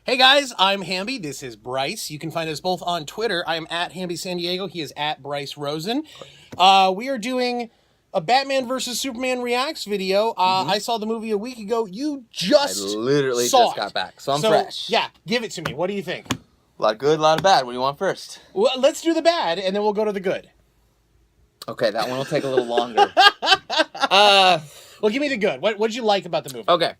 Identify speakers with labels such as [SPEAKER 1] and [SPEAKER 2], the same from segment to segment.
[SPEAKER 1] Hey guys, I'm Hamby. This is Bryce. You can find us both on Twitter. I am at Hamby San Diego. He is at Bryce Rosen. We are doing a Batman versus Superman reacts video. I saw the movie a week ago. You just
[SPEAKER 2] literally
[SPEAKER 1] saw
[SPEAKER 2] just got
[SPEAKER 1] it.
[SPEAKER 2] back, so I'm fresh.
[SPEAKER 1] Yeah, give it to me. What do you think?
[SPEAKER 2] A lot of good, a lot of bad. What do you want first?
[SPEAKER 1] Well, let's do the bad, and then we'll go to the good.
[SPEAKER 2] Okay, that one will take a little longer.
[SPEAKER 1] Well, give me the good. What did you like about the movie?
[SPEAKER 2] Okay.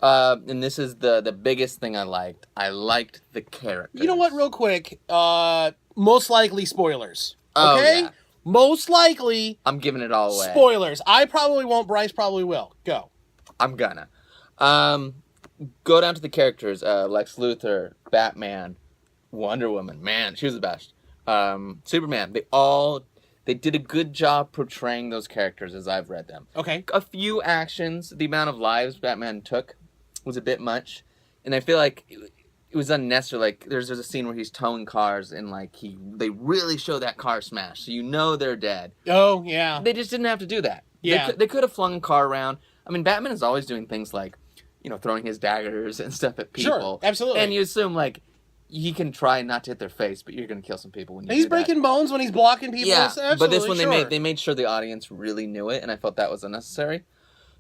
[SPEAKER 2] And this is the biggest thing I liked. I liked the characters.
[SPEAKER 1] You know what, real quick, most likely spoilers.
[SPEAKER 2] Oh,
[SPEAKER 1] Okay?
[SPEAKER 2] yeah.
[SPEAKER 1] Most likely
[SPEAKER 2] I'm giving it all away.
[SPEAKER 1] spoilers. I probably won't, Bryce probably will. Go.
[SPEAKER 2] I'm gonna. Go down to the characters. Lex Luthor, Batman, Wonder Woman. Man, she was the best. Superman. They did a good job portraying those characters as I've read them.
[SPEAKER 1] Okay.
[SPEAKER 2] A few actions, the amount of lives Batman took was a bit much. And I feel like it was unnecessary. Like, there's a scene where he's towing cars and, like, they really show that car smash. So you know they're dead.
[SPEAKER 1] Oh, yeah.
[SPEAKER 2] They just didn't have to do that.
[SPEAKER 1] Yeah.
[SPEAKER 2] They could have flung a car around. I mean, Batman is always doing things like, throwing his daggers and stuff at people.
[SPEAKER 1] Sure, absolutely.
[SPEAKER 2] And you assume, like, he can try not to hit their face, but you're going to kill some people when you
[SPEAKER 1] He's
[SPEAKER 2] do
[SPEAKER 1] breaking
[SPEAKER 2] that.
[SPEAKER 1] bones when he's blocking people.
[SPEAKER 2] Yeah,
[SPEAKER 1] Absolutely,
[SPEAKER 2] but this one
[SPEAKER 1] sure.
[SPEAKER 2] they made sure the audience really knew it, and I felt that was unnecessary.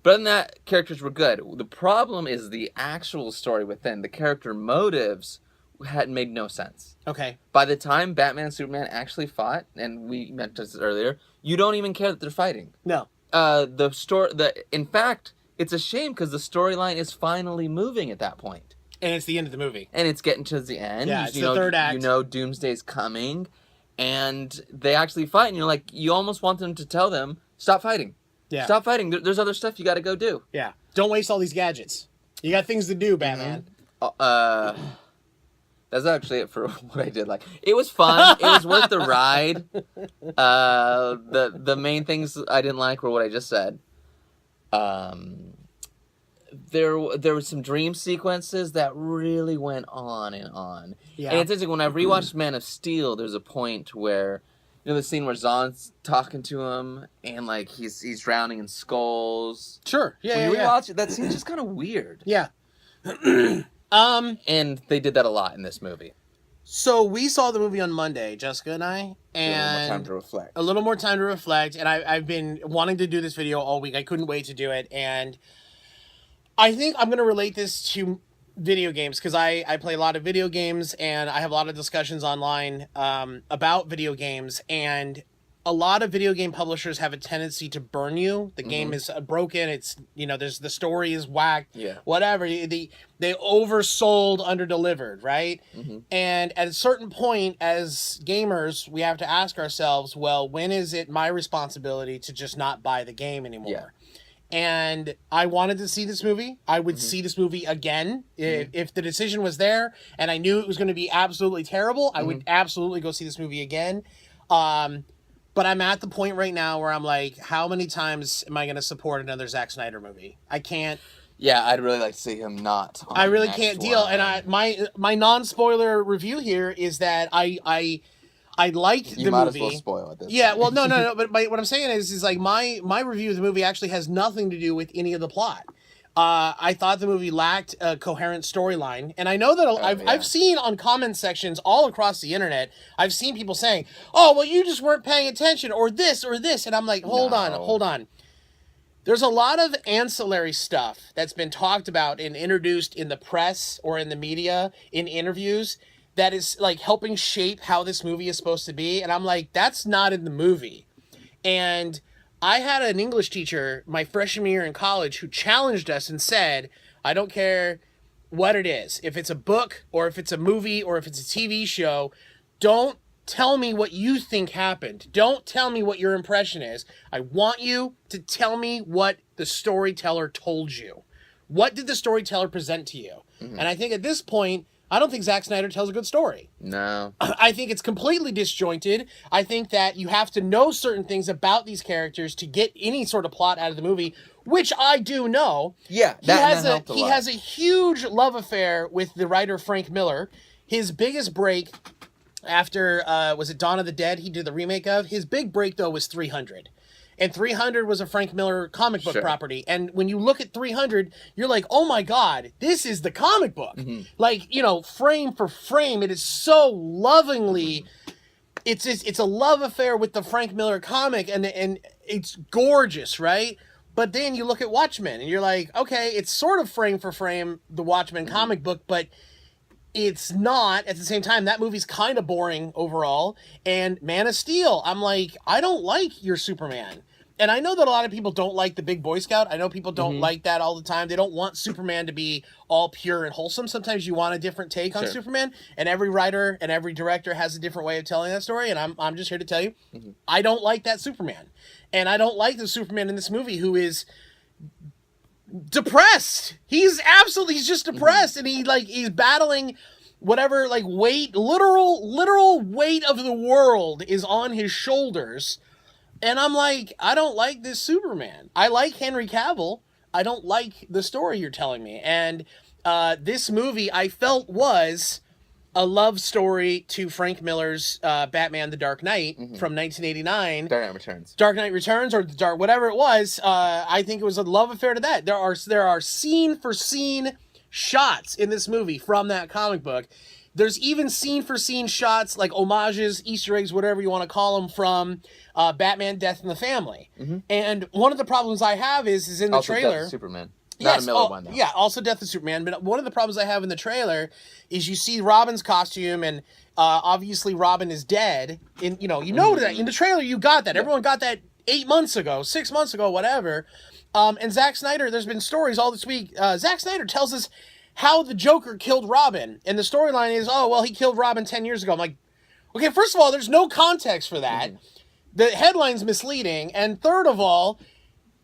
[SPEAKER 2] But other than that, characters were good. The problem is the actual story within. The character motives had made no sense.
[SPEAKER 1] Okay.
[SPEAKER 2] By the time Batman and Superman actually fought, and we mentioned this earlier, you don't even care that they're fighting.
[SPEAKER 1] No.
[SPEAKER 2] In fact, it's a shame because the storyline is finally moving at that point.
[SPEAKER 1] And it's the end of the movie.
[SPEAKER 2] And it's getting to the end.
[SPEAKER 1] Yeah, it's the third act.
[SPEAKER 2] You know Doomsday's coming, and they actually fight, and you're like, you almost want them to tell them, stop fighting.
[SPEAKER 1] Yeah.
[SPEAKER 2] Stop fighting. There's other stuff you got to go do.
[SPEAKER 1] Yeah. Don't waste all these gadgets. You got things to do, Batman.
[SPEAKER 2] That's actually it for what I did. Like, it was fun. It was worth the ride. The main things I didn't like were what I just said. There were some dream sequences that really went on and on.
[SPEAKER 1] Yeah.
[SPEAKER 2] And it's interesting, when I rewatched Man of Steel, there's a point where, the scene where Zon's talking to him, and, like, he's drowning in skulls.
[SPEAKER 1] Sure. Yeah,
[SPEAKER 2] When you
[SPEAKER 1] yeah.
[SPEAKER 2] rewatch it, that scene's just kind of weird.
[SPEAKER 1] Yeah.
[SPEAKER 2] And they did that a lot in this movie.
[SPEAKER 1] So we saw the movie on Monday, Jessica and I, and
[SPEAKER 2] more time to reflect.
[SPEAKER 1] A little more time to reflect, and I've been wanting to do this video all week. I couldn't wait to do it, and I think I'm going to relate this to video games because I play a lot of video games, and I have a lot of discussions online about video games, and a lot of video game publishers have a tendency to burn you. The game is broken. It's, there's the story is whacked.
[SPEAKER 2] Yeah.
[SPEAKER 1] Whatever. They oversold, underdelivered, right? And at a certain point, as gamers, we have to ask ourselves, well, when is it my responsibility to just not buy the game anymore?
[SPEAKER 2] Yeah.
[SPEAKER 1] And I wanted to see this movie. I would see this movie again. If the decision was there and I knew it was going to be absolutely terrible, I would absolutely go see this movie again. But I'm at the point right now where I'm like, how many times am I going to support another Zack Snyder movie? I can't.
[SPEAKER 2] Yeah, I'd really like to see him not.
[SPEAKER 1] I really can't deal. And my non-spoiler review here is that I liked the movie.
[SPEAKER 2] You might as well spoil it.
[SPEAKER 1] Yeah, well, no. But what I'm saying is like my review of the movie actually has nothing to do with any of the plot. I thought the movie lacked a coherent storyline, and I know that I've seen on comment sections all across the internet, I've seen people saying, "Oh, well, you just weren't paying attention," or this, and I'm like, hold on. There's a lot of ancillary stuff that's been talked about and introduced in the press or in the media, in interviews, that is like helping shape how this movie is supposed to be. And I'm like, that's not in the movie. And I had an English teacher my freshman year in college who challenged us and said, I don't care what it is. If it's a book or if it's a movie or if it's a TV show, don't tell me what you think happened. Don't tell me what your impression is. I want you to tell me what the storyteller told you. What did the storyteller present to you? And I think at this point, I don't think Zack Snyder tells a good story.
[SPEAKER 2] No.
[SPEAKER 1] I think it's completely disjointed. I think that you have to know certain things about these characters to get any sort of plot out of the movie, which I do know.
[SPEAKER 2] Yeah,
[SPEAKER 1] he has a huge love affair with the writer Frank Miller. His biggest break after, was it Dawn of the Dead he did the remake of? His big break, though, was 300. And 300 was a Frank Miller comic book property. And when you look at 300, you're like, oh my God, this is the comic book. Like, you know, frame for frame, it is so lovingly, it's a love affair with the Frank Miller comic, and it's gorgeous, right? But then you look at Watchmen, and you're like, okay, it's sort of frame for frame, the Watchmen comic book, but it's not at the same time. That movie's kind of boring overall. And Man of Steel, I'm like, I don't like your Superman. And I know that a lot of people don't like the Big Boy Scout. I know people don't like that all the time. They don't want Superman to be all pure and wholesome. Sometimes you want a different take on Superman. And every writer and every director has a different way of telling that story. And I'm just here to tell you, I don't like that Superman. And I don't like the Superman in this movie who is depressed. He's just depressed. And he's battling whatever, like, weight, literal weight of the world is on his shoulders. And I'm like, I don't like this Superman. I like Henry Cavill. I don't like the story you're telling me. And this movie, I felt, was a love story to Frank Miller's Batman: The Dark Knight from 1989.
[SPEAKER 2] Dark Knight Returns.
[SPEAKER 1] Dark Knight Returns, or whatever it was. I think it was a love affair to that. There are scene for scene shots in this movie from that comic book. There's even scene-for-scene shots, like homages, Easter eggs, whatever you want to call them, from Batman: Death in the Family. And one of the problems I have is in the trailer.
[SPEAKER 2] Death of Superman. Not a Miller one, though.
[SPEAKER 1] Yeah, also Death of Superman. But one of the problems I have in the trailer is you see Robin's costume, and obviously Robin is dead. And you know that in the trailer. You got that. Everyone got that 8 months ago, 6 months ago, whatever. And Zack Snyder, there's been stories all this week. Zack Snyder tells us how the Joker killed Robin. And the storyline is, oh, well, he killed Robin 10 years ago. I'm like, okay, first of all, there's no context for that. The headline's misleading. And third of all,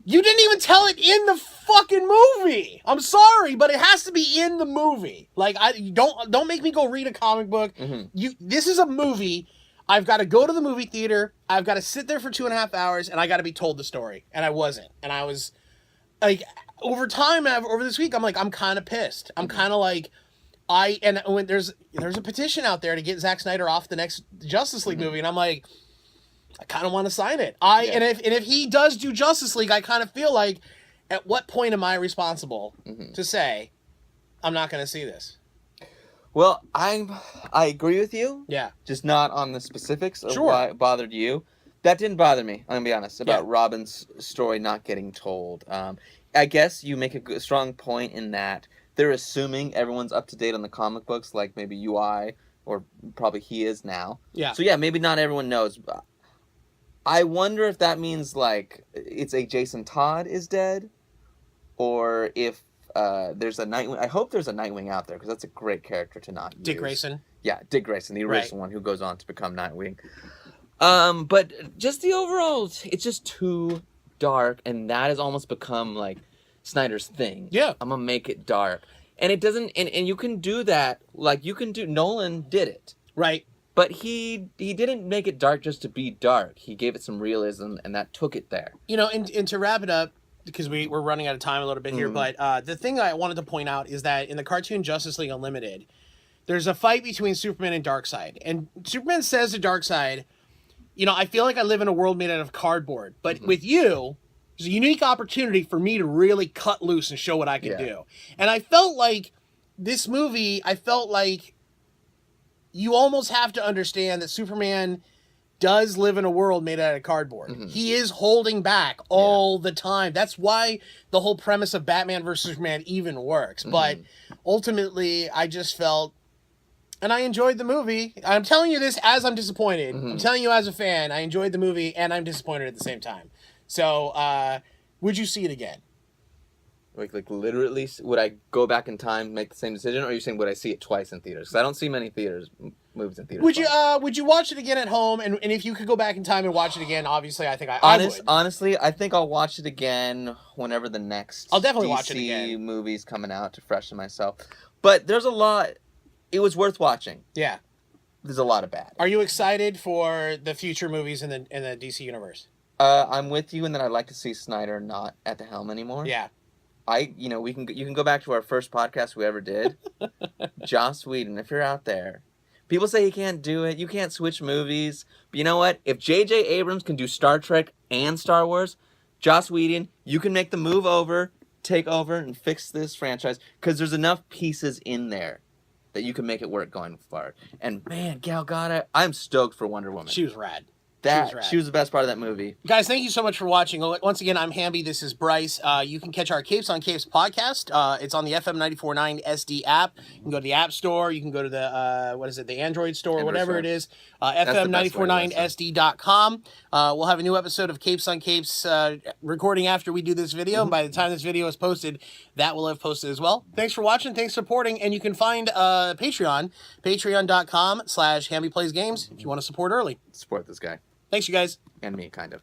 [SPEAKER 1] you didn't even tell it in the fucking movie. I'm sorry, but it has to be in the movie. Like, don't make me go read a comic book. This is a movie. I've got to go to the movie theater. I've got to sit there for 2.5 hours, and I got to be told the story. And I wasn't. And I was like, over time, over this week, I'm like, I'm kind of pissed. I'm kind of like, when there's a petition out there to get Zack Snyder off the next Justice League movie, and I'm like, I kind of want to sign it. And if he does do Justice League, I kind of feel like, at what point am I responsible to say, I'm not going to see this?
[SPEAKER 2] Well, I agree with you.
[SPEAKER 1] Yeah.
[SPEAKER 2] Just not on the specifics of why it bothered you. That didn't bother me, I'm going to be honest, about Robin's story not getting told. I guess you make a strong point in that they're assuming everyone's up to date on the comic books, like maybe UI, or probably he is now. Yeah. So yeah, maybe not everyone knows. I wonder if that means, like, it's a Jason Todd is dead, or if there's a Nightwing. I hope there's a Nightwing out there, because that's a great character to not use.
[SPEAKER 1] Dick Grayson.
[SPEAKER 2] Yeah, Dick Grayson, the original one who goes on to become Nightwing. But just the overall, it's just too dark, and that has almost become, like, Snyder's thing. Yeah. I'm gonna make it dark. And it doesn't, and you can do that, like, Nolan did it. Right. But he didn't make it dark just to be dark. He gave it some realism, and that took it there. You know, and to wrap it up, because we're running out of time a little bit here, but the thing I wanted to point out is that in the cartoon Justice League Unlimited, there's a fight between Superman and Darkseid. And Superman says to Darkseid, you know, I feel like I live in a world made out of cardboard, but with you, there's a unique opportunity for me to really cut loose and show what I can do. And I felt like this movie, you almost have to understand that Superman does live in a world made out of cardboard. He is holding back all the time. That's why the whole premise of Batman versus Superman even works. But ultimately, I just felt, and I enjoyed the movie. I'm telling you this as I'm disappointed. I'm telling you as a fan, I enjoyed the movie and I'm disappointed at the same time. So, would you see it again? Like literally, would I go back in time and make the same decision, or are you saying would I see it twice in theaters? Because I don't see many movies in theaters. Would you watch it again at home? And if you could go back in time and watch it again, obviously, I think I would. Honestly, I think I'll watch it again whenever the next I'll definitely watch it again. Movie's coming out to freshen myself. But there's a lot. It was worth watching. Yeah. There's a lot of bad. Are you excited for the future movies in the DC universe? I'm with you in that I'd like to see Snyder not at the helm anymore. Yeah. You can go back to our first podcast we ever did. Joss Whedon, if you're out there, People say he can't do it. You can't switch movies. But you know what? If J.J. Abrams can do Star Trek and Star Wars, Joss Whedon, you can make the move over, take over, and fix this franchise. Because there's enough pieces in there that you can make it work going forward. And man, Gal Gadot, I'm stoked for Wonder Woman.
[SPEAKER 1] She was rad.
[SPEAKER 2] She was the best part of that movie.
[SPEAKER 1] Guys, thank you so much for watching. Once again, I'm Hamby. This is Bryce. You can catch our Capes on Capes podcast. It's on the FM 94.9 SD app. You can go to the App Store. You can go to the, the Android Store, or whatever it is. FM949SD.com. We'll have a new episode of Capes on Capes recording after we do this video. And by the time this video is posted, that will have posted as well. Thanks for watching. Thanks for supporting. And you can find Patreon, patreon.com/HambyPlaysGames if you want to support early.
[SPEAKER 2] Support this guy.
[SPEAKER 1] Thanks, you guys.
[SPEAKER 2] And me, kind of.